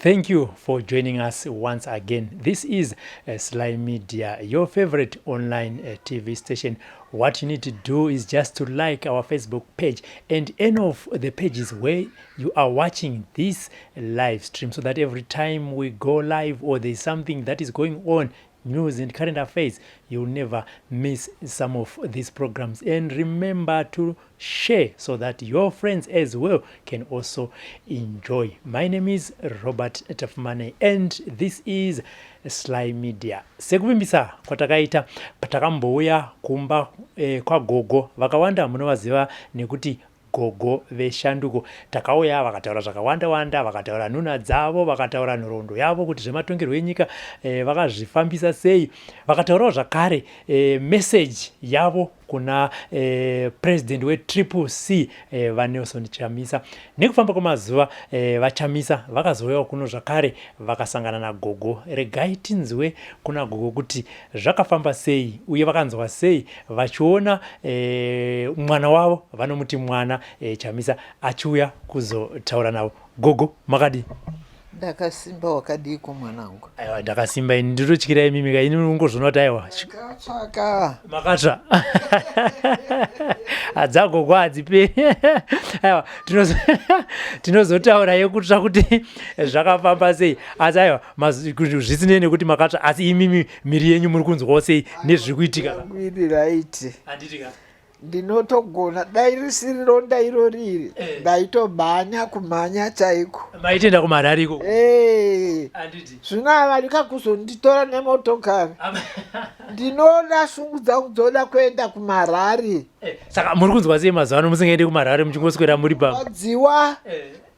Thank you for joining us once again. This is SlyMedia, your favorite online TV station. What you need to do is just to like our Facebook page and any of the pages where you are watching this live stream, so that every time we go live or there's something that is going on, news and current affairs, you'll never miss some of these programs. And remember to share so that your friends as well can also enjoy. My name is Robert Tafumane and this is SlyMedia. Sekuvimbisa kwatakaita patakambouya kumba kwa Gogo. Vakawanda munovaziva nekuti Gogo VeShanduko. Takauya vakataura zvakawanda, vakataura nhuna dzavo, vakataura nhoroondo yavo kuti zvematongerwo enyika vakazvifambisa sei, vakataurawo zvakare message yavo kuna president weCCC vaNelson Chamisa. Nekufamba kwemazuva vaChamisa vakazouyawo kuno zvakare vakasangana naGogo. Regai tinzwe kuna Gogo kuti zvakafamba sei uye vakanzwa sei vachiona mwana wavo, vanomuti mwana Chamisa, achiuya kuzotaura navo. Gogo, makadi? Ndakasimba wakadiko mwanangu. Aiwa, ndakasimba ini ndinotyira imimika ini ungozvona kuti aiwa Ndakatsvaka makatsva adzagogo adzipe. Aiwa, tinozotaura yekutsva kuti zvakafamba sei, asi aiwa zvisinei nekuti makatsva, asi imimi miri yenyu muri kunzwawo sei nezviri kuitika? mwiri raiti Handitika ndinotogona, dai risiri ronda iro riri ndaitobhanya kumhanya chaiko. maitenda kumarari iko? Handiti Zvino ava ndikakuzonditora nemotokari ndinoda shungu dzangu dzoda kuenda kumarari. saka muri kunzwa sei mazuva ano musingaendi kumarari muchingoswera muri Wadziwa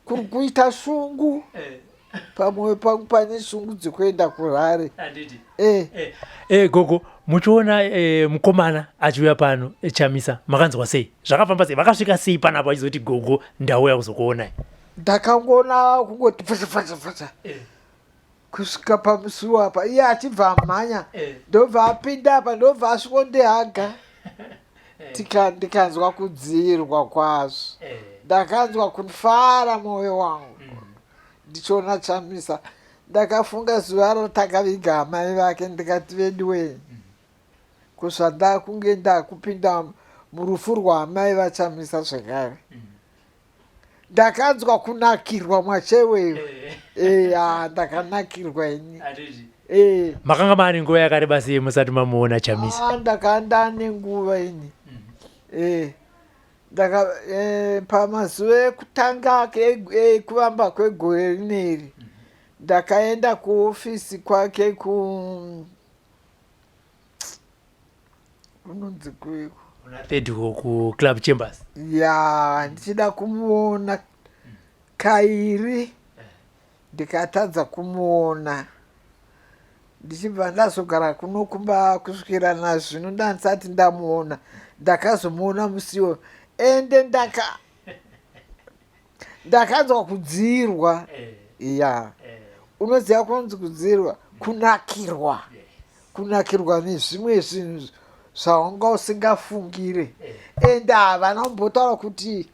kuri kuita shungu pamwoyo pangu pane shungu dzekuenda kurari. Handiti Gogo, muchiona mukomana achiuya pano Chamisa, makanzwa sei? Zvakafamba sei? Vakasvika sei panapa achizoti Gogo ndauya kuzokuonai? Ndakangoona kungoti pfasa kusvika pamusuwo apa, iye achibva amhanya ndobva apinda apa, ndobva asvikondehaga. Ndikanzwa kudzirwa kwazvo, ndakanzwa kufara mwoyo wangu ndichiona Chamisa. Ndakafunga zuva ratakaviga amai vake ndikati veduweni, kusva kunge ndakupinda murufu rwaamai vaChamisa zvekare. Ndakanzwa kunakirwa mwacheweyo. Ndakanakirwa ini. Makanga maane nguva yakareba sei musati mamuona Chamisa? Ndakanda nenguva ini. Pamazuva ekutanga ekuvamba kwegore rineri ndakaenda kuofisi kwake kunonzi kuiko Third ku Club Chambers. ndichida kumuona kairi, ndikatadza kumuona. Ndichibva ndazogara kuno kumba kusvikira nazvino ndandisati ndamuona. Ndakazomuona musiwo ende ndakanzwa kudzirwa. Unoziva kunonzi kudzirwa, kunakirwa nezvimwe zvinhu zvawanga usingafungire. Ende havana kumbotaura kuti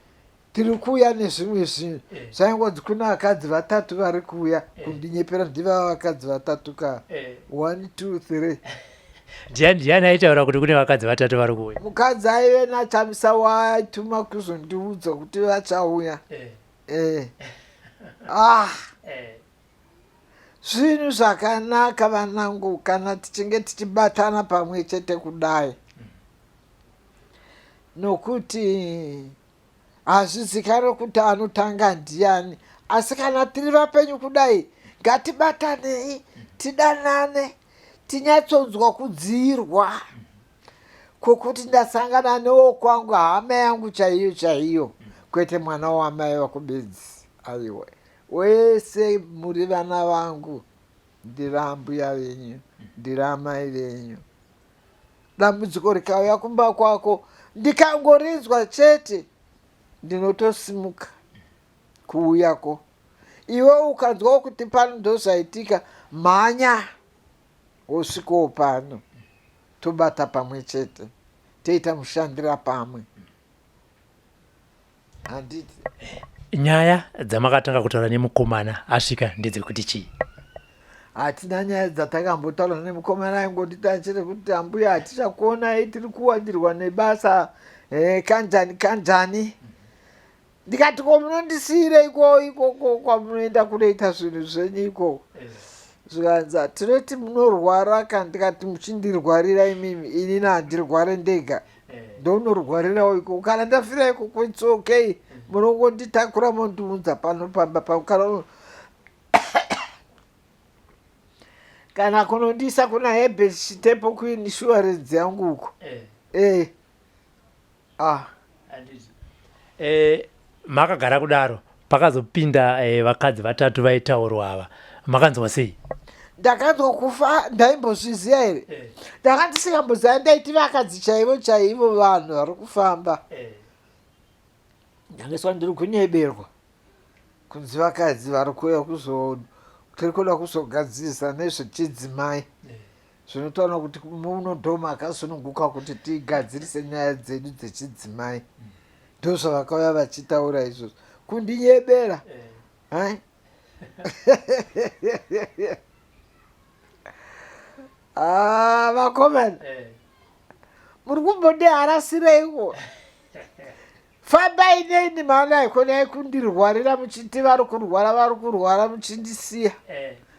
tiri kuuya nezvimwe zvinhu. Zvaingonzi kuna vakadzi vatatu vari kuuya kundinyepera, ndiva vakadzi vatatu ka 1 2 3. Ndiani aitaura kuti kune vakadzi vatatu vari kuuya? Mukadzi aive naChamisa waituma kuzondiudza kuti vachauya. Zvinhu zvakanaka vanangu kana tichinge tichibatana pamwe chete kudai, nokuti hazvizikanwi kuti anotanga ndiani, asi kana tiri vapenyu kudai ngatibatanei, tidanane, tinyatsonzwa kudzirwa kwokuti ndasangana newo kwangu hama yangu chaiyo, kwete mwana wamai vako bedzi. Aiwa, wese muri vana vangu, ndiri ambuya venyu, ndiri amai venyu. Dambudziko rikauya kumba kwako, ndikangorinzwa chete ndinotosimuka kuuyako. Iwe ukanzwawo kuti pano ndozvaitika, mhanya wosvikawo pano, tobata pamwe chete, toita mushandira pamwe. Handiti Nyaya dzamakatanga kutaura nemukomana asvika ndedzekuti chii? Hatina nyaya dzatakambotaura nemukomana aingonditi achiri kuti ambuya hatichakuonai tiri kuwandirwa nebasa kanjani. Ndikati ko munondisiire ikoko kwamunoenda kunoita zvinhu zvenyu ikoko. Zvikanzi tinoti munorwara kana ndikati muchindirwarira imimi inini handirware ndega. Ndonorwarirawo ikoko kana ndafira ikoko it's okay. Munongonditakura mondiunza pano pamba kana kunondisa kuna hebe chitepo kuinsurance yangu uko. Makagara kudaro pakazopinda vakadzi vatatu vaitaurwa ava, makanzwa sei? Ndakanzwa kufa ndaimbozviziva here. Ndakandisingamboziva ndaiti vakadzi chaivo vanhu vari kufamba. Ndangeswa ndiri kunyeberwa kunzi vakadzi vari kuuya tiri kuda kuzogadzirisa nezvechidzimai. Zvinotaura kuti muno ndo makasununguka kuti tigadzirise nyaya dzedu dzechidzimai. Ndozvavakauya vachitaura izvozvo kundinyebera. Vakomana muri kumbondiharasireiko? Fambai neni mana ikonai kundirwarira muchiti vari kurwara muchindisiya.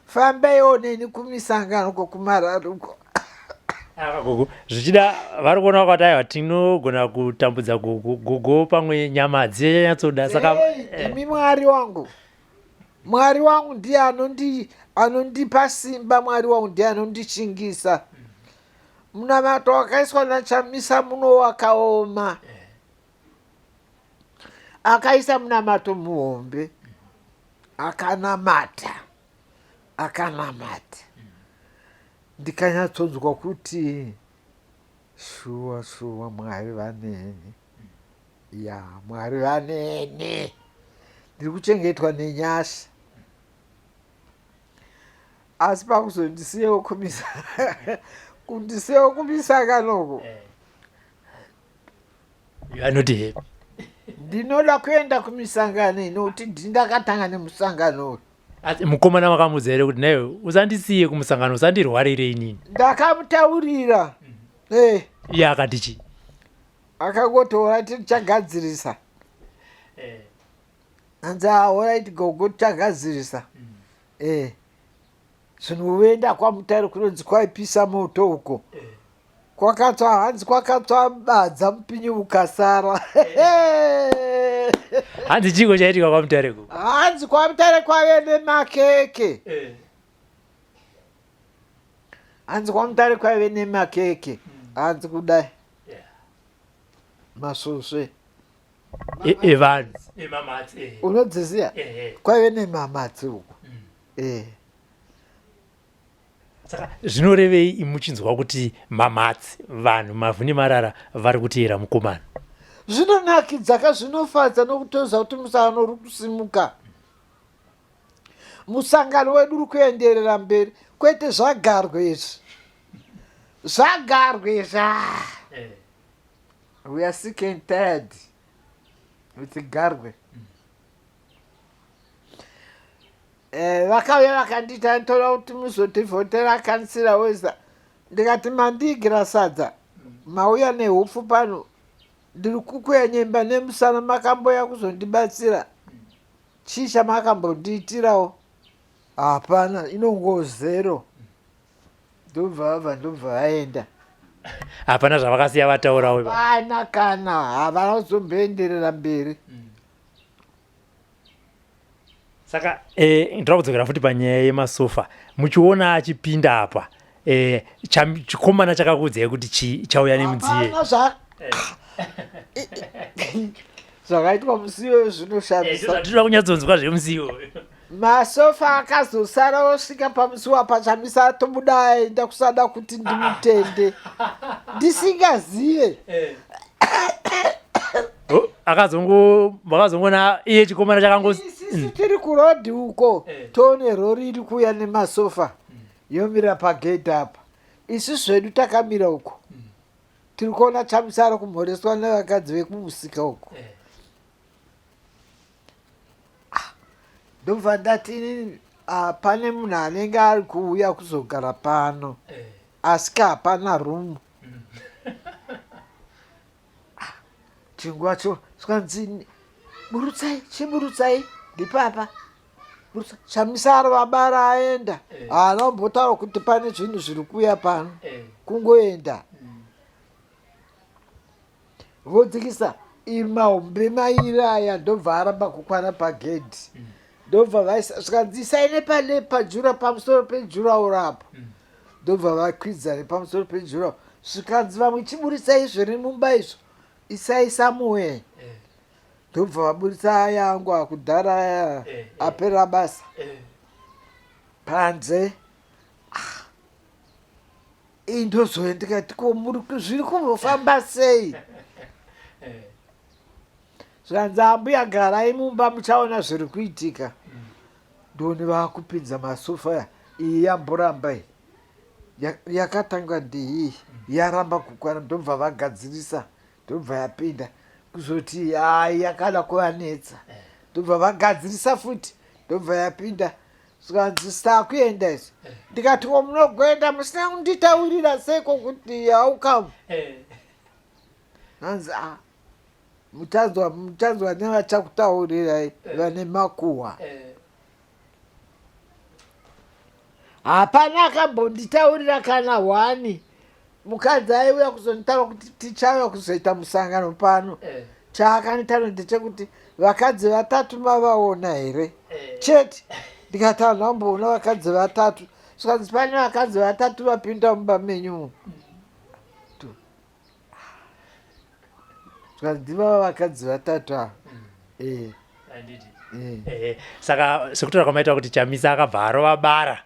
Fambaiwo neni kumisangano kokumararuko. Gogo zvichida vari kuona kuti aiwa tinogona kutambudza Gogo pamwe nyama dzenyatsoda saka imi Mwari wangu ndiye anondipa simba. Mwari wangu ndiye anondichingisa. Munamato wakaiswa naChamisa muno wakaoma. Akaisa munamato muhombe. Akanamata. Ndikanyatsonzwa kuti shuwa Mwari vaneni. Mwari vaneni. Ndiri kuchengetwa nenyasha. Asi pakuzondisiyewo kumisanganoko. Anoti ndinoda kuenda kumisangano inoti ndakatanga nemusangano. Mukomana makamudza here kuti naye usandisiye kumusangano usandirwarire inini? Ndakamutaurira. Iye akati chii? Akangotaura tichagadzirisa. Hanzi alright Gogo tichagadzirisa. Zvino uenda kwamutare kunonzi kwaipisa moto uko. Hanzi kwakatsva badza mupinyi ukasara. Hanzi chiko chaitika kwamutare ko? Hanzi kwamutare kwave nemakeke. Hanzi kudai masvosve evanhu unodziziya kwaive nemamatsi uko. Saka zvinorevei muchinzwa kuti mamatsi vanhu mavhu nemarara vari kuteera mukomana? Zvinonakidza kazvinofadza nokutoza kuti musangano uri kusimuka. Musangano wedu uri kuenderera mberi. Kwete zvagarwe izvi. We are sick and tired with garwe. Vakauya vakandita ntoda kuti muzotivhotera kansira weza. Ndikati mandiigira sadza. Mauya nehupfu pano. Ndiri kukwea nyemba nemusana makamboya kuzondibatsira. Chisha makambondiitirawo. Hapana, inongozero. Ndobva aenda. Hapana zvavakasiya vataurawo. Hapana kana havana kuzomboenderera mberi. Saka ndira kudzokera futi panyaya yeMaSofa. Muchiona achipinda apa chikomana chakakuudzai kuti chauya nemudziye? Zvakaitwa musiwo zvinoshamisa. Ndinoda kunyatsonzwa zvemusiwo. MaSofa akazosara osvika pamusiwo apa Chamisa atobuda aenda kusada kuti ndimutende. Ndisingazive. Vakazongona iye chikomana chakangosi. Sisi tiri kurodhi uko. Toone rori iri kuuya neMaSofa. Yomira pagedhi apa. Isi zvedu takamira uko. Tiri kuona Chamisa ari kumhoreswa nevakadzi vekumusika uko. ndobva ndati pane munhu anenge ari kuuya kuzogara pano asi hapana rumu. Chinguva cho skanzi burutsai, chiburutsai ndipapa. Chamisa ari vabara aenda. Haana kumbotaura kuti pane zvinhu zviri kuuya pano. Kungoenda. Vodzikisa mahombe mairi aya ndobva aramba kukwana pagedhi. Ndobva skanzi saine pajura pamusoro pejura urapo. Ndobva vakwidza nepamusoro pejura. Skanzi vamwe chiburutsai zviri mumba izvo. Isai Samuel. Ndobva vaburitsa aya angu akudhara aya apera basa. Panze. Indozoenda ndikati zviri kumbofamba sei? Zvanzi ambuya garai mumba muchaona zviri kuitika. Ndoni vakupinza masofa iyi yamboramba iyi. Yakatanga ndiyi yaramba kukwana ndobva vagadzirisa. Ndobva yapinda kuzoti yakada kuvanetsa. Ndobva vagadzirisa futi. Ndobva yapinda. Skanzi sitakuenda izvo. Ndikati munogoenda musina kunditaurira seko kuti haukamu. Hanzi mutanzwa nevachakutaurirai vane makuhwa. Hapana akambonditaurira kana wani. Mukadzi aiuya kuzonditaura kuti tichauya kuzoita musangano pano. Chaakanditaura ndechekuti vakadzi 3 mavaona here. Chete ndikati handamboona vakadzi 3. Skanzi pane vakadzi 3 vapinda mumba menyu. Skanzi ndivava vakadzi 3 Saka sekutaura kwamaita kuti Chamisa akabva arovabara.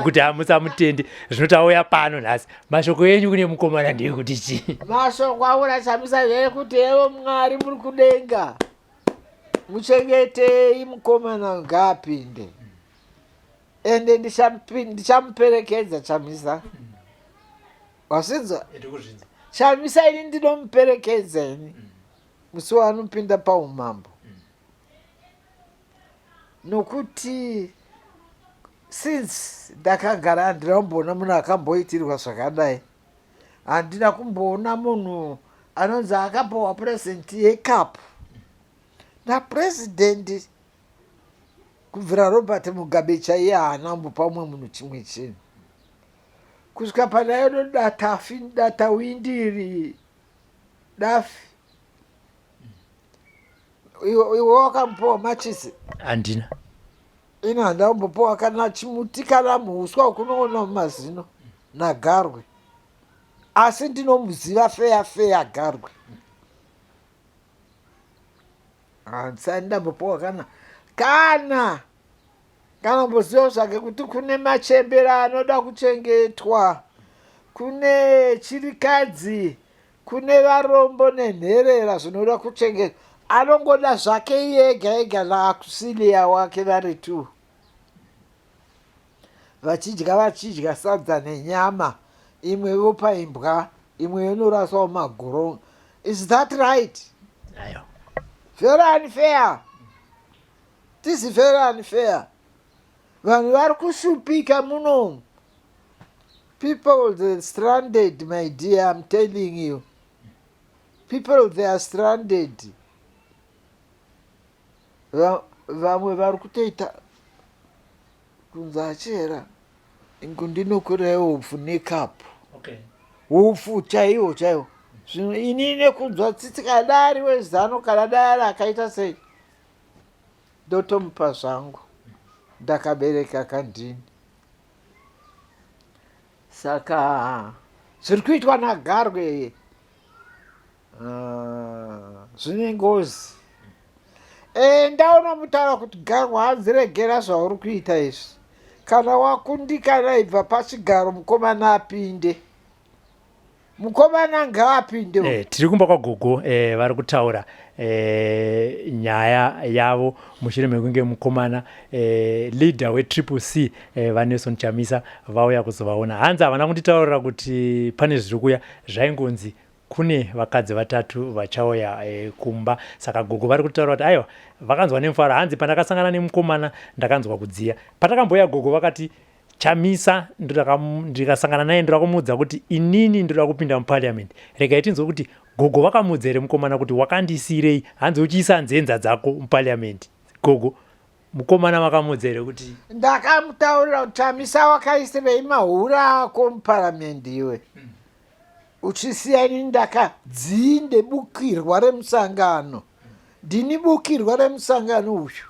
Kuti hamusamutende zvinotauya pano nhasi. Mashoko enyu kune mukomana ndekuti chii? Mashoko aura Chamisa ndekuti evo Mwari muri kudenga. Muchengetei mukomana ngaapinde. Ende ndichamuperekedza Chamisa. Wasinzwa? Chamisa ini ndinomuperekedza ini. Musi waanopinda paumambo. Nokuti since ndakagara handina kumboona munhu akamboitirwa zvakadai. Handina kumboona munhu anonzi akapiwa purezidenti yekapu napurezidendi kubvira Robert Mugabe chaiye haana kumbopa mumwe munhu chimwe chinhu. Kusvika panayono data windiri dafi. Iwe wakamupiwa machisi? Handina. Ino handina kumbopiwa kana chimuti kana muhuswa kunoona mumazino naGarwe. Asi ndinomuziva feya Garwe. Handisati ndambopiwa kana mboziva zvake kuti kune machembera anoda kuchengetwa, kune chirikadzi, kune varombo nenherera zvinoda kuchengetwa. Anongoda zvake iye ega naakusilia wake vari 2. Vachidya sadza nenyama. Imwe vopa imbwa, imwe inoraswawo magoro. Is that right? Ayo. Very unfair. This is very unfair. Vanhu vari kushupika muno. People they are stranded, my dear, I'm telling you. People they are stranded. Vamwe vari kutoita kunza Chihera. Ndinokurewo upfu nekapu. Upfu chaiwo. Zvino ini nekunzwa tsitsi kadari wezano kana dai akaita sei. Ndotomupa zvangu. Ndakabereka kandini. Saka zviri kuitwa naGarwe zvine ngozi. Ndaona mutaura kuti Garwe hanziregera zvauri kuita izvi. Kana wakundikana ibva pachigaro mukomana apinde. Mukomana ngaapinde. Tiri kumba kwaGogo vari kutaura nyaya yavo mushure mekunge mukomana leader weCCC vaNelson Chamisa vauya kuzovaona. Hanzi havana kunditaurira kuti pane zviri kuya, zvaingonzi kune vakadzi vatatu vachauya kumba. Saka Gogo vari kutaura kuti aiwa vakanzwa nemufaro, hanzi pandakasangana nemukomana ndakanzwa kudziya. Patakamboya Gogo vakati Chamisa ndikasangana naye ndoda kumuudza kuti inini ndoda kupinda muparliament. Regai tinzwe kuti Gogo vakamudza here mukomana kuti wakandisirei, hanzi uchiisa nzenza dzako muparliament. Gogo mukomana vakamudza here kuti ndakamutaurira kuti Chamisa wakaisirei mahura ako muparamendi iwe uchisiya ini ndakadzinde bukirwa remusangano. Ndini bukirwa remusangano uyu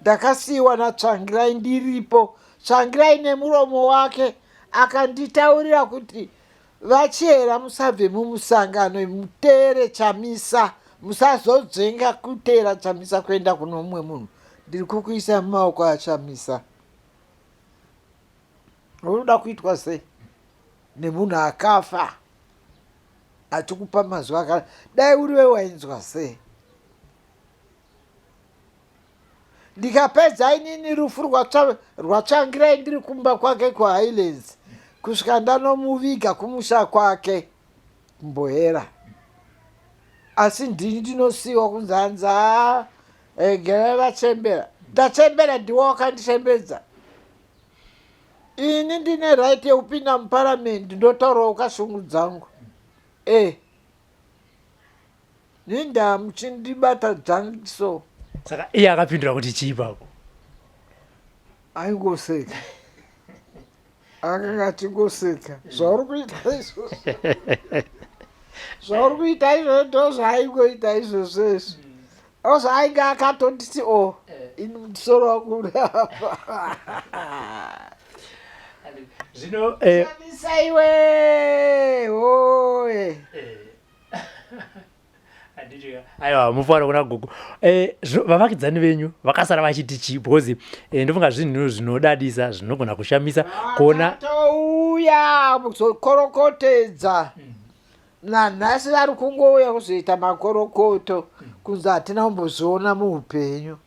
ndakasiyiwa naTsvangirai ndiripo. Tsvangirai nemuromo wake akanditaurira kuti vaChihera musabve mumusangano muteere Chamisa, musazodzenga kuteera Chamisa kuenda kuno mumwe munhu. Ndiri kukuisa mumaoko aChamisa. Unoda kuitwa sei nemunhu akafa achikupa mazuva akara? Dai uriwe wainzwa sei? Ndikapedza inini rufu rwaTsvangirai ndiri kumba kwake kuHighlands kusvika ndanomuviga kumusha kwake Mbohera. Asi ndini ndinosiyiwa kunzi hanzi gerai vachembera. Ndachembera ndiwo wakandishembedza. Ini ndine right yeupinda muparamendi ndotaurawo kashungu dzangu. Ninda muchindibata dzangu so. Saka iye akapindura kuti chii pako? Aingoseka. Akanga achingoseka. Zvauri kuita izvozvo. Zvauri kuita izvozvo ndozvaaingoita izvozvo izvo. Ainge akatonditi ini musoro wangu uri apa. Zvino Chamisa iwe oye. Aiwa mufanira kuna Gogo. Vavakidzani venyu vakasara vachiti chii? Because ndofunga zvinhu zvinodadisa zvinogona kushamisa kuona touya kuzokorokotedza. Nanhasi vari kungouya kuzoita makorokoto kunzi hatina kumbozviona muupenyu.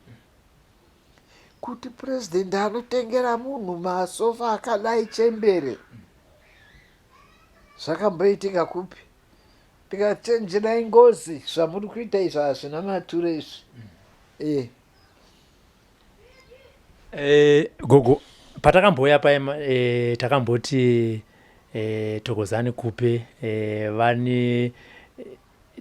Kuti purezidendi anotengera munhu masofa akadai chembere. Zvakamboitika kupi? Tikachenjerai ngozi zvamuri kuita izvo hazvina maturo izvi. Gogo patakambouya takamboti Thokozani Kupe vane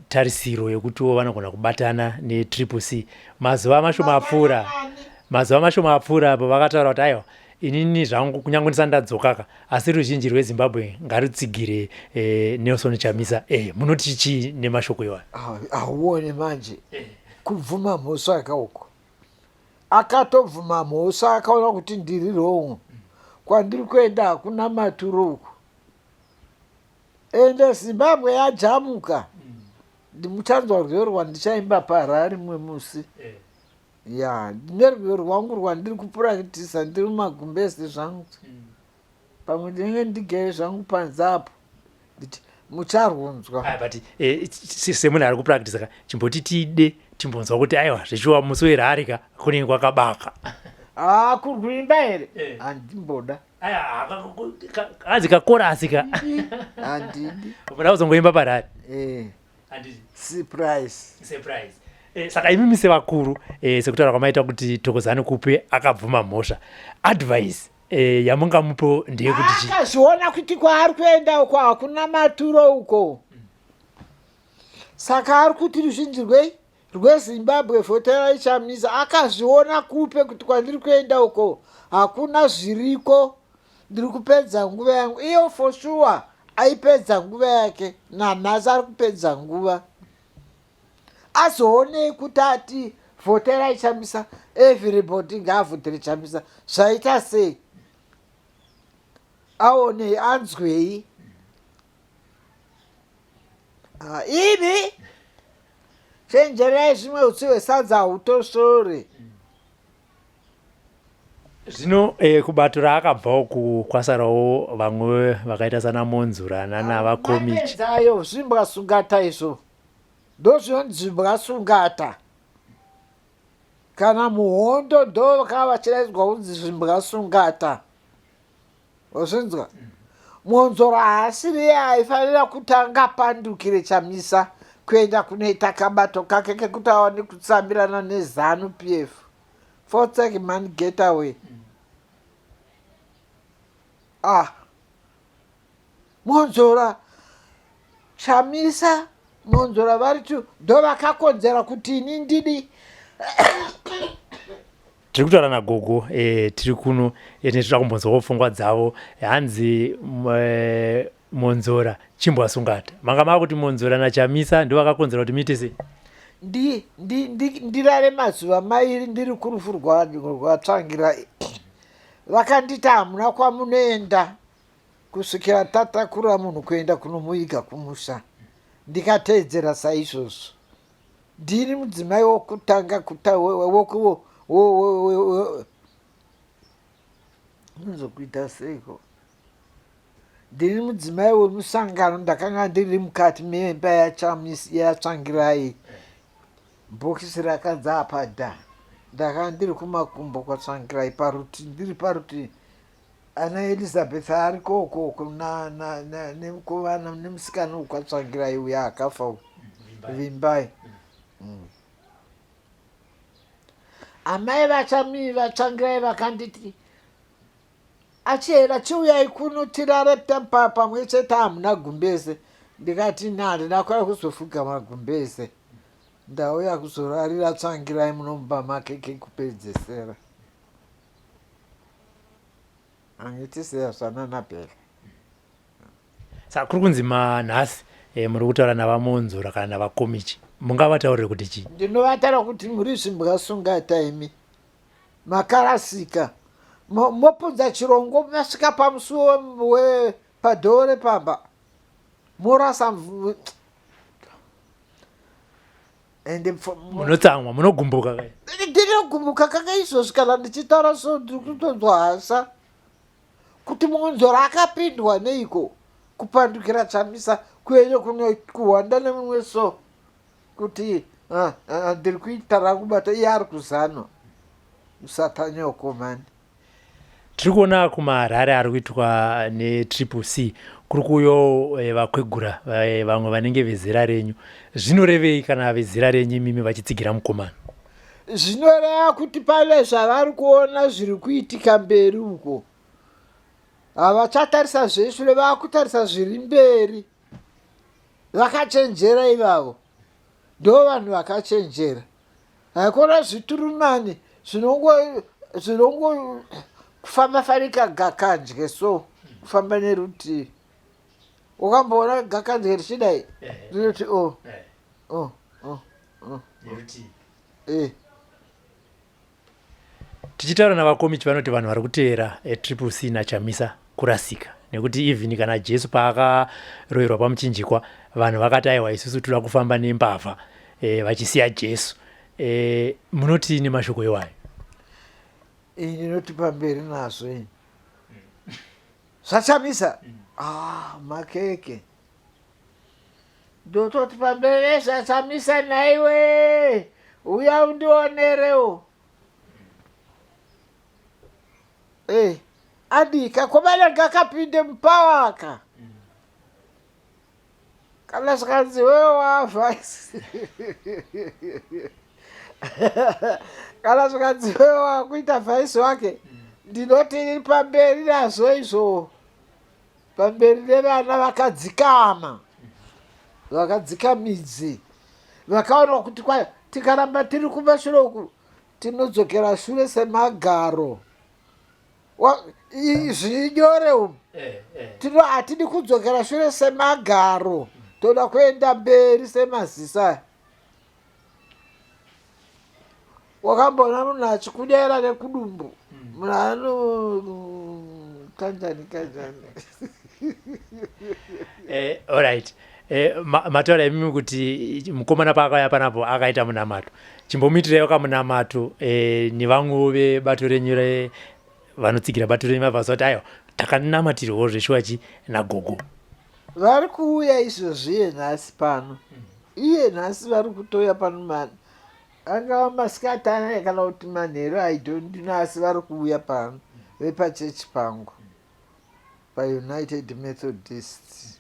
tarisiro yekutiwo vanogona kubatana netriple C. Mazuva mashoma apfuura apo vakataura kuti aiwa inini zvangu kunyange ndisati ndadzokaka asi ruzhinji rweZimbabwe ngarutsigire Nelson Chamisa. Munoti chii nemashoko iwayo? Auone manje kubvuma mhosva akauko. Akatobvuma mhosva akaona kuti ndiri wrong. Kwandiri kuenda hakuna maturo uko. Ende Zimbabwe yajamuka. Ndimuchanzwa rwiyo rwandichaimba paRari mumwe musi. Ndine rwiyo rwangu rwandiri kupurakitisa ndiri mumagumbezi zvangu. Pamwe ndinenge ndigere zvangu panze apo nditi mucharunzwa. But semunhu ari kupurakitisa chimboti tide timbonzwa kuti aiwa zvichiwa musi weRari kunenge kwakabaka. Kurwimba here handimboda. Kazi kakorasi ka. Handidi. Unoda kuzongoimba paRari. Surprise. Saka imi sevakuru sekutaura kwamaita kuti Thokozani Kupe akabvuma mhosva, advice yamungamupo ndeyekuti chii? Akazviona kuti kwaari kuenda uko hakuna maturo uko. Saka ari kuti ruzhinji rweZimbabwe voterai Chamisa. Akazviona Kupe kuti kwandiri kuenda uko hakuna zviriko, ndiri kupedza nguva yangu. Iyo for sure aipedza nguva yake, nanhasi ari kupedza nguva. Azoonei kuti ati voterai Chamisa, everybody ngaavhotere Chamisa. Zvaita sei? Aonei, anzwei? Imi chenjerai zvimwe utsi hwesadza hutosore. Zvino kubato raakabvawo kwasarawo vamwe vakaita sana Monzura navakomichi. Apedzayo zvimbwa sungata izvo. Ndozvinonzi zvimbwa sungata. Kana muhondo ndo vakava vachiraidzwa kunzi zvimbwa sungata. Wazvinzwa? Monzora haasiri aifanira kutanga pandukire Chamisa kuenda kunoita kabato kake kekuti awane kutsambirana neZanu PF. Take man get away. Monzora Chamisa Monzora varitu ndo vakakonzera kuti ini ndidi tiri kutaura naGogo tiri kuno tinoda kumbonzwawo pfungwa dzavo. Hanzi Monzora chimbwasungata manga mava kuti Monzora naChamisa ndo vakakonzera kuti muite sei? ndirare mazuva mairi ndiri kurufu rwatsvangira vakanditi hamuna kwamunoenda kusvikira tatakura munhu kuenda kunomuiga kumusha. Ndikateedzera saizvozvo. Ndiri mudzimai wokutanga unozokuita seiko. Ndiri mudzimai wemusangano ndakanga ndiri mukati memba yatsvangirai. Bhokisi rakadza apada. Ndakanga ndiri kumakumbo kwatsvangirai ndiri parutivi. Ana Elizabeth ari koko nemusikana ukwatsvangirai uya akafa Vimbai. Amai vatsvangirai vakanditi Chihera chiuyai kuno tirare pamwe chete hamuna gumbeze. Ndikati handina kwai kuzofuga magumbeze. Ndauya kuzorarira tsvangirai munomba make kekupedzesera. Angiti seya zvanana pera. Saka kuri kunzi manhasi muri kutaura navaMonzora kana navakomichi mungavataurire kuti chii? Ndinovataura kuti muri zvimbwasungata imi makarasika mopudza chirongo masvika pamusuwo wepadhoo repamba morasa ende munotsamwa munogumbuka kai? Ndinogumbuka kaka izvozvi kana ndichitaura so ndiri kutonzwa hasa kuti Monzora akapindwa neiko kupandukira Chamisa kuenye kuhwanda nemumwe so kuti ndiri kuita rakubata iye ari kuzanwa musatanyoko mani. Tiri kuona kumaharare ari kuitwa netriple C kuri kuuyo vakwegura vamwe vanenge vezera renyu. Zvinorevei kana vezera renyu imimi vachitsigira mukomana? Zvinoreva kuti pane zvavari kuona zviri kuitika mberi uko. Havachatarisa zveshure, vakutarisa zviri mberi. Vakachenjera ivavo. Ndo vanhu vakachenjera. Haikona zviturumani zvinongo kufamba farika gakanje so kufamba nerutivi. Ukamboona gakanje richidai rinoti tichitaura navakomichi vanoti vanhu vari kuteera triple C naChamisa kurasika nekuti even kana Jesu paakaroverwa pamuchinjikwa vanhu vakati aiwa isusu toda kufamba nembavha vachisiya Jesu. Munoti nemashoko iwayo? Ndinoti pamberi nazvo ini zvaChamisa makeke ndototi pamberi zvaChamisa naiwe uya undionerewo. Adika komana gakapinde mupawaka kana zvikanzi wewe wafa kana zvikanzi wewe wakuita vhaisi wake. Ndinoti pamberi nazvo izvo, pamberi nevana vakadzikama vakadzika midzi vakaona kuti tikaramba tiri kumashure uku tinodzokera shure semagaro. Zvinyore umu hatidi kudzokera shure semagaro, toda kuenda mberi semazisa. Wakamboona munhu achikudera nekudumbu, munhu kanjani alright. Mataura imimi kuti mukomana paakauya panapo akaita munamato. Chimbomuitirai kamunamato nevamwewo vebato renyu vanotsigira bato renyu vabva kuti aiwa takanamatirwawo zveshuwachi naGogo. Vari kuuya izvozvi nhasi pano. Iye nhasi vari kutoya pano angava masikati kana kuti manheru aidhondi nhasi vari kuuya pano vepachechi pangu. United Methodists.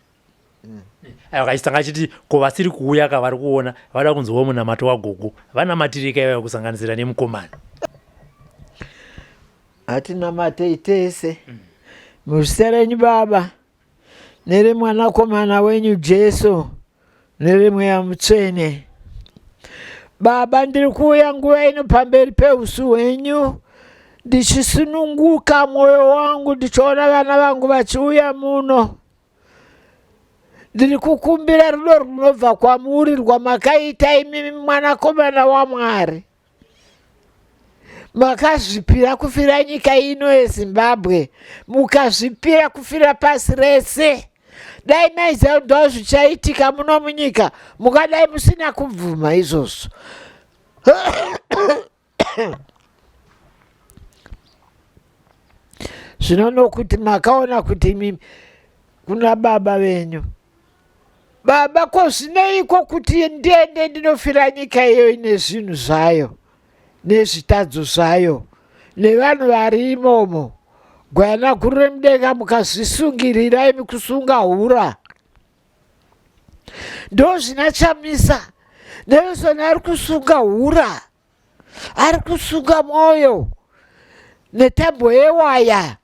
Akaisanga chiti ko vasiri kuuya ka vari kuona vada kunzwa munamato waGogo vanamatirika iwayo kusanganisira nemukomana. Hatina matei tese muserenyu baba nere mwanakomana wenyu Jesu nere mweya mutsvene. Baba, ndiri kuuya nguva ino pamberi peusu hwenyu ndichisununguka mwoyo wangu ndichiona vana vangu vachiuya muno. Ndiri kukumbira rudo runobva kwamuri rwamakaita imi mwanakomana waMwari. Makazvipira kufira nyika ino yeZimbabwe, mukazvipira kufira pasi rese. Dai maiziva kuti zvichaitika muno munyika mukadai musina kubvuma izvozvo. Zvino nokuti makaona kuti imi kuna baba venyu. Baba, ko zvineiko kuti ndiende ndinofira nyika iyo ine zvinhu zvayo nezvitadzo zvayo nevanhu vari imomo? Gwayana guru remudenga mukazvisungirira imi kusunga hura. Ndo zvina Chamisa Nelson ari kusunga hura, ari kusunga mwoyo netambo yewaya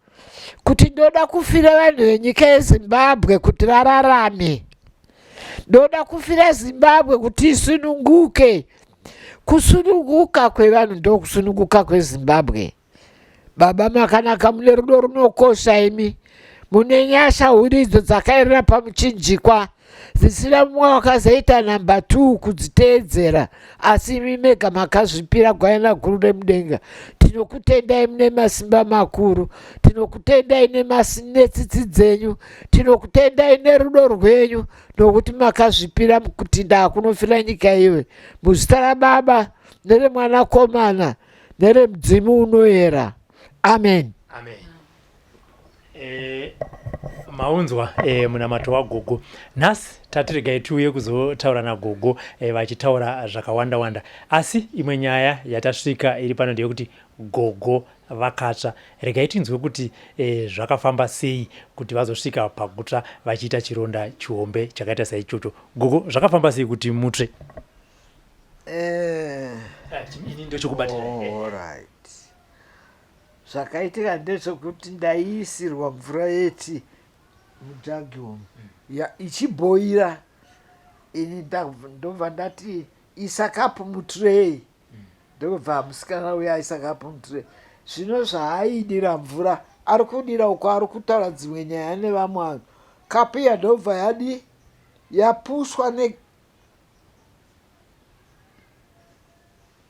kuti ndoda kufira vanhu venyika yeZimbabwe kuti vararame. Ndoda kufira Zimbabwe kuti isununguke. Kusununguka kwevanhu ndo kusununguka kweZimbabwe. Baba, makanaka, mune rudo runokosha imi, mune nyasha huridzo dzakairira pamuchinjikwa dzisina mumwe wakazoita namba 2 kudziteedzera, asi imi mega makazvipira gwayana guru remudenga. Tinokutendai mune masimba makuru, tinokutendai netsitsi dzenyu, tinokutendai nerudo rwenyu nokuti makazvipira kuti ndakunofira nyika iwe. Muzita raBaba neremwanakomana neremudzimu unoyera. Amen. Amen. Maunzwa munamato waGogo. Nhasi tatiregai tiuye kuzotaura naGogo vachitaura zvakawanda wanda. Asi imwe nyaya yatasvika iri pano ndeyekuti Gogo vakatsva. Regai tinzwe kuti zvakafamba sei kuti vazosvika paguta vachiita chironda chihombe chakaita saichocho. Gogo, zvakafamba sei kuti mutsve? Ini ndo chokubatira. Alright. Zvakaitika ndezvekuti ndaiisirwa mvura yeti mujagi umu ichiboira. Ini ndobva ndati isa kapu mutirei. Ndobva musikana uya aisa kapu mutirei. Zvino zvaaidira mvura ari kudira uko ari kutaura dzimwe nyaya nevamwe vanhu. Kapu iya ndobva yadi yapushwa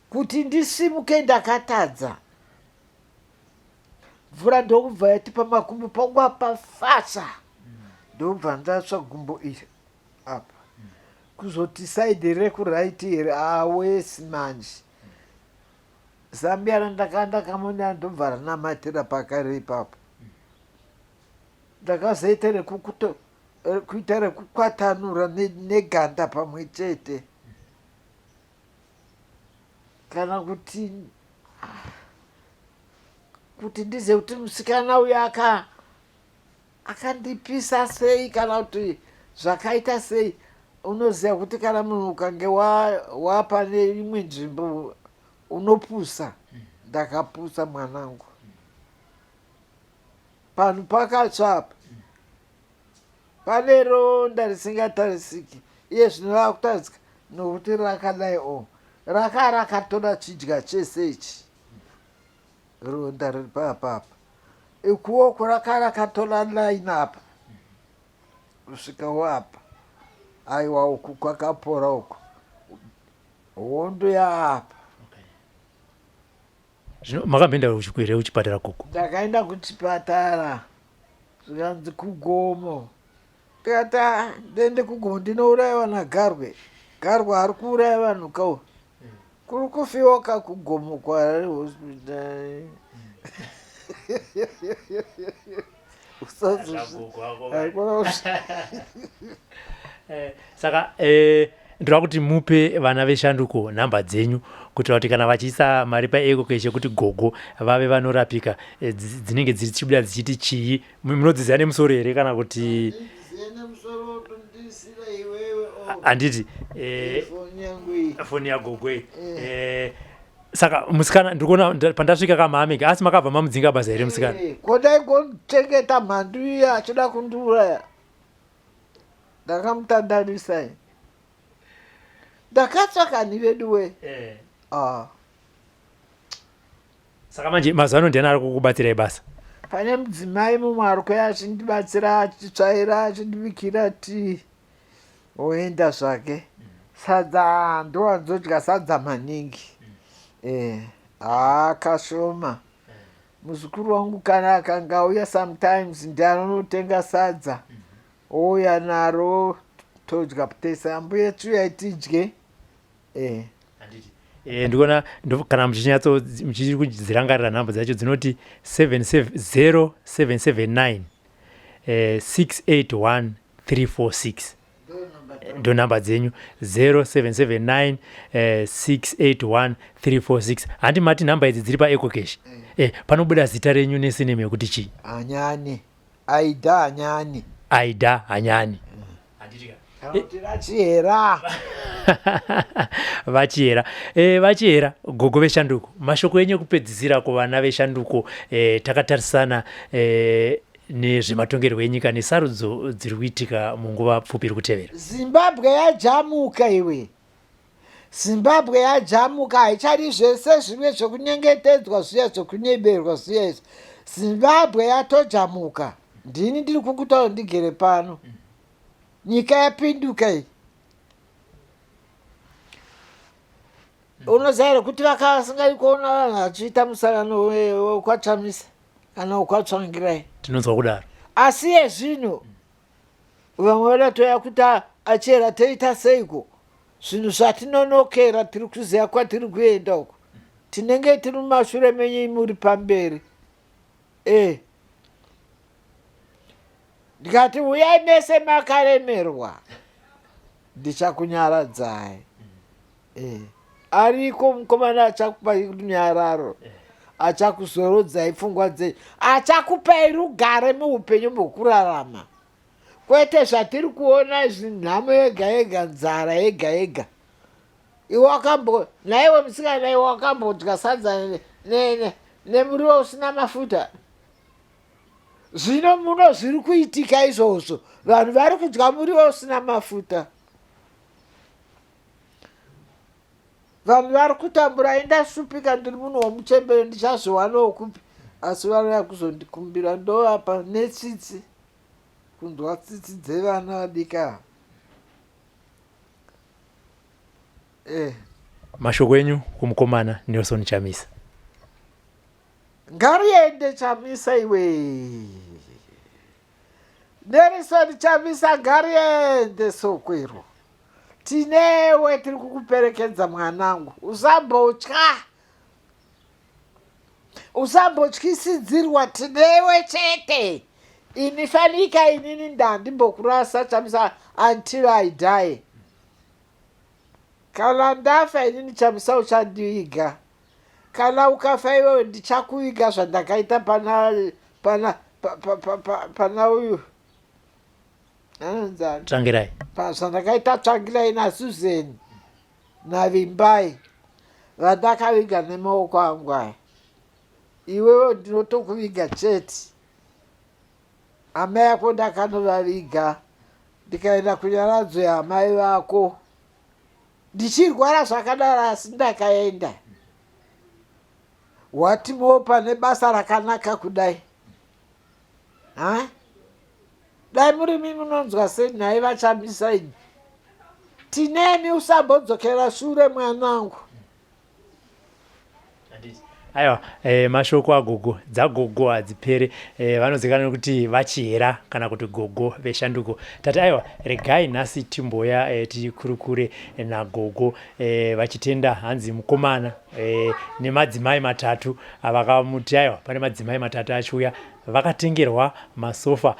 kuti ndisimuke ndakatadza. Mvura ndokubva yati pamakumbo pangu apafasha. Ndobva ndatsva gumbo iri apa kuzoti saidi rekuraiti here awesi manje. Zambia randakanda kamona ndobva ranamatira pakare ipapo. Ndakazoita kuita rekukwatanura neganda pamwe chete. Kana kuti ndize kuti musikana uya akandipisa sei kana kuti zvakaita sei. Unoziva kuti kana munhu ukange wapa neimwe nzvimbo unopusa. Ndakapusa mwanangu. Panhu pakatsvapa. Pane ronda risingatarisiki. Iye zvino rakutarisika nokuti rakadai rakatora chidya chese ichi. Ronda riri papapa. Ikuoko rakatora line apa. Kusvika wapa. Aiwa uku kwakapora uku. Hondo yaapa. Zvino makamboenda kuchikwire kuchipatara Gogo? Ndakaenda kuchipatara. Zvikanzi kugomo. Tikati ndende kugomo ndinourayiwa naGarwe. Garwe ari kuuraya vanhu kawo. Kuri kufiwa kakugomo kwarari hospital. Saka ndoda kuti mupe vana veShanduko nhamba dzenyu kuitira kuti kana vachiisa mari paeko keshe kuti Gogo vave vanorapika dzinenge dzichibuda dzichiti chii munodziziva nemusoro here kana kuti handiti foni yaGogo saka musikana ndikuona pandasvika kamhame asi makabva mamudzinga basa here musikana kodai ngochengeta mhandu iya achida kundiuraya ndakamutandanisai ndakatsvaka ni vedu we saka manje mazuva ano ndiani ari kukubatsirai basa pane mudzimai mumwe ari kuya achindibatsira achitsvaira achindibikira tii oenda zvake sadza ndowanzodya sadza maningi akashoma muzukuru wangu kana akanga auya sometimes ndianonotenga sadza ouya naro todya putesa mbuye tuya tidye ndikuona kana muchichiri kudzirangarira nhamba dzacho dzinoti 0779 681 346 ndo nhamba dzenyu 0779 681 346 handi mati nhamba idzi dziri paeco cash panobuda zita renyu nesineme yekuti chii anyani aida anyani Chihera vachihera Gogo VeShanduko mashoko enyu ekupedzisira kuvana veShanduko takatarisana nezvematongerwo enyika nesarudzo dziri kuitika munguva pfupi iri kutevera. Zimbabwe yajamuka iwe, Zimbabwe yajamuka, haichari zvese zvimwe zvokunyengetedzwa zviya zvokunyeberwa zviya izvi. Zimbabwe yatojamuka. Ndini ndiri kukutaura ndigere pano. Nyika yapinduka iyi. Unoziva kuti vakasingai kuona vanhu vachiita musangano wekwachamisa kana wekwatsvangirai. Tinonzwa kudaro. Asi yezvino vamwe vanatoya kuti achera toita seiko. Zvinhu zvatinonokera tiri kuziva kwatiri kuenda uko. Tinenge tiri mumashure menyu muri pamberi. Ndikati uyai mese makaremerwa. Ndichakunyaradzai. Ariko mukomana achakupa runyararo. Achakuzorodzai pfungwa dzenyu. Achakupai rugare muupenyu hwokurarama. Kwete zvatiri kuona zvinhamo yega yega, nzara yega yega. Iwe wakambo, naiwe musikana iwe wakambodya sadza nemuriwo usina mafuta. Zvino muno zviri kuitika izvozvo. Vanhu vari kudya muriwo usina mafuta. Vanhu vari kutambura, indasupika ndiri munhu womuchembere ndichazviwanawo kupi. Asi vanouya kuzondikumbira ndo apa netsitsi. Kunzwa tsitsi dzevana vadika. Mashoko enyu kumukomana Nelson Chamisa. Ngariende Chamisa iwe. Nelson Chamisa ngariende sokwero. Tinewe tiri kukuperekedza mwanangu. Usambotya. Usambotyisidzirwa, tinewe chete. Inifanika inini ndandimbokurasa Chamisa until I die. Kana ndafa inini Chamisa uchandiviga. Kana ukafa iwewe ndichakuviga zvandakaita pana uyu. Tsvangirai. Zvandakaita Tsvangirai naSusan naVimbai. Vandakaviga nemaoko angu aya. Iwewe ndinotokuviga chete. Hama yako ndakanovaviga. Ndikaenda kunyaradzo yamai vako. Ndichirwara zvakadaro asi ndakaenda. Watimopa nebasa rakanaka kudai. Dai muri mimi munonzwa sei nai vaChamisa ini. Tinemi usambodzokera shure mwanangu. Aiwa, mashoko aGogo, dzaGogo hadzipere, vanozikanwa kuti vaChihera kana kuti Gogo VeShanduko. Tati aiwa, regai nhasi timboya tikurukure naGogo, vachitenda hanzi mukomana nemadzimai matatu vakamuti aiwa, pane madzimai matatu achiuya vakatengerwa masofa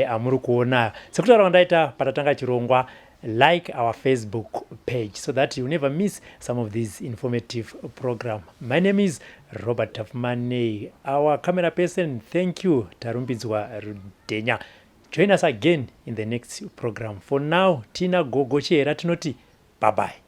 amuri kuona. Sekutaura kwandaita patatanga chirongwa like our Facebook page so that you never miss some of these informative program. My name is Robert Tafmane, our camera person. Thank you, Tarumbidzwa Rudenya. Join us again in the next program. For now, Tina Gogo Chihera tinoti bye bye.